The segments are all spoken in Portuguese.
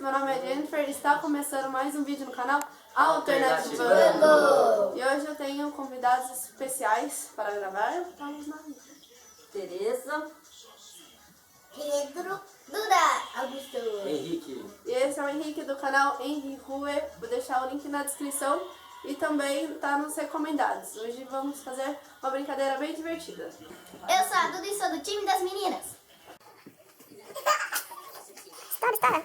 meu nome é Jennifer e está começando mais um vídeo no canal Alternativando. E hoje eu tenho convidados especiais para gravar. Vamos lá. Tereza, Pedro, Duda, Augusto, Henrique. E esse é o Henrique do canal Henrique Rue. Vou deixar o link na descrição e também tá nos recomendados. Hoje vamos fazer uma brincadeira bem divertida. Eu sou a Duda e sou do time das meninas. Estoura.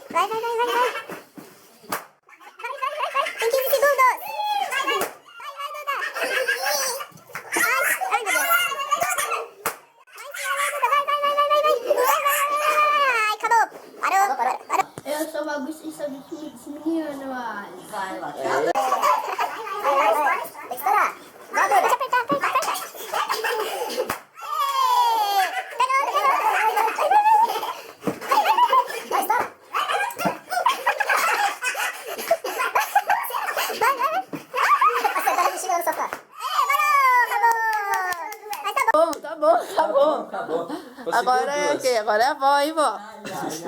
Vai. Tem 15 segundos. Vai, Duda. Ai, meu Deus. Ai, acabou. Parou. Eu sou o Augusto e sou do time das meninas. vai lá. Vai. Tem que estourar. Vai, Duda. Aperta. Tá bom. Acabou. Agora é o quê? Agora é a avó, hein, vó?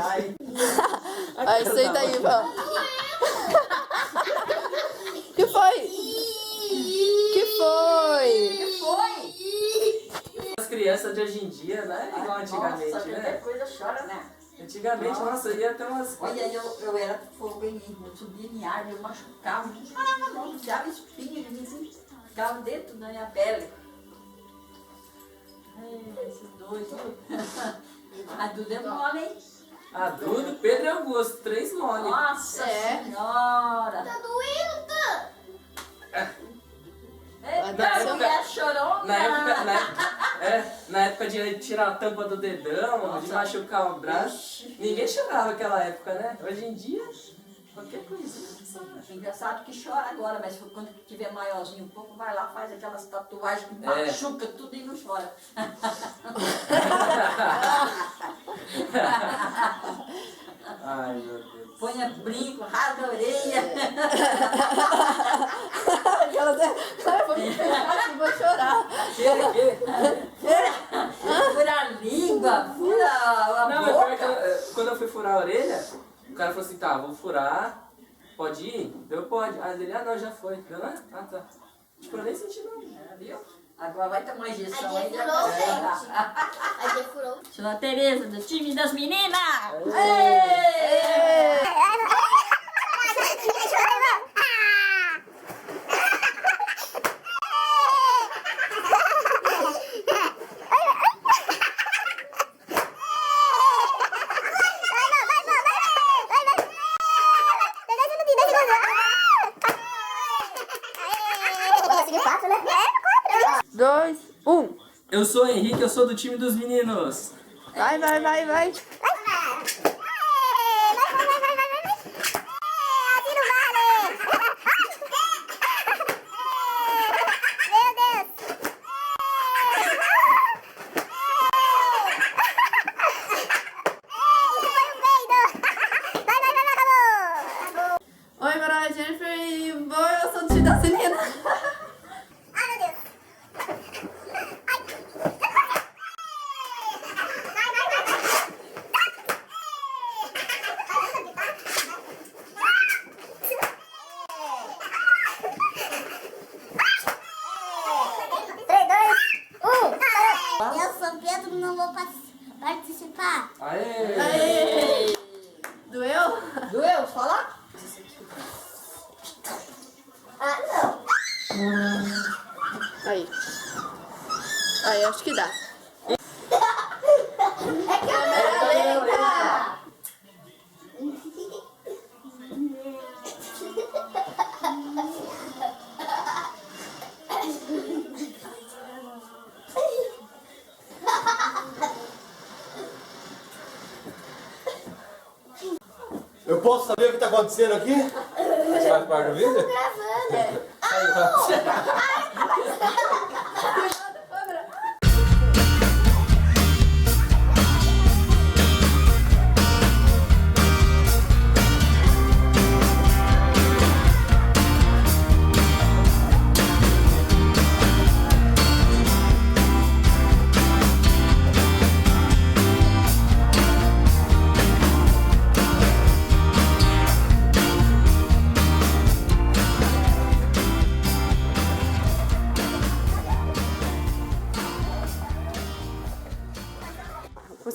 Ai. Aí, senta aí, vó. Que foi? As crianças de hoje em dia, né? Igual antigamente, Nossa, né? qualquer coisa chora, né? Antigamente, nossa, ia até umas... Olha, eu era fogo em mim, eu subia em árvore, eu machucava, não parava não, dava espinho de mim, assim, ficava dentro da minha pele. Ai, esses dois, a Duda é mole, hein? A Duda, Pedro e Augusto, 3 mole. Nossa É. Senhora! Tá doendo, Eita, mulher chorona! Na época de tirar a tampa do dedão, de machucar o braço, ninguém chorava naquela época, né? Hoje em dia, qualquer coisinha. Engraçado que chora agora, mas quando tiver maiorzinho um pouco, vai lá, faz aquelas tatuagens que machuca tudo e não chora. Ai, meu Deus. Põe brinco, rasga a orelha. Vou chorar. Fura a língua, fura a Não, mas pior que boca. quando eu fui furar a orelha, o cara falou assim, tá, vou furar, pode ir? Eu pode. Aí ele, não, já foi. Eu, ah, tá. Tipo, eu nem senti nada. Viu? Agora vai tomar injeção A aí. Jê furou, gente. A Jê furou. Sou a Tereza, do time das meninas. Dois, um. Eu sou o Henrique, eu sou do time dos meninos. Vai. Oi, meu nome é Jennifer e eu sou do time das meninas. Eu sou Pedro, não vou participar. Aê! Aê! Doeu? Doeu? Fala. Ah, não. Aí, acho que dá. É câmera lenta. Eu posso saber o que está acontecendo aqui? Você faz parte do vídeo? Gravando.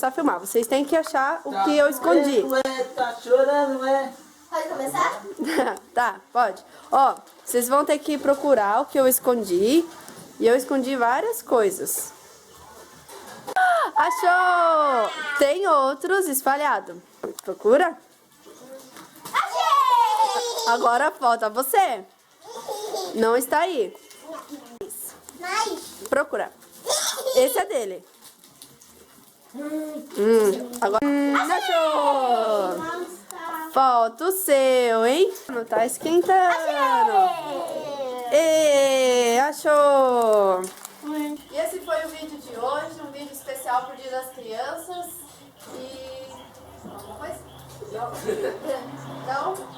começar a filmar. Vocês têm que achar o que eu escondi. Ué, tá chorando, ué? Pode começar? Tá, pode. Ó, vocês vão ter que procurar o que eu escondi. E eu escondi várias coisas. Achou! Tem outros espalhados. Procura. Achei! Agora falta você. Não está aí. Mas... Procura. Esse é dele. Agora. Achou! Nossa! Falta o seu, hein? Não tá esquentando. E achou! E esse foi o vídeo de hoje, um vídeo especial pro Dia das Crianças. E... alguma coisa? Não? Não?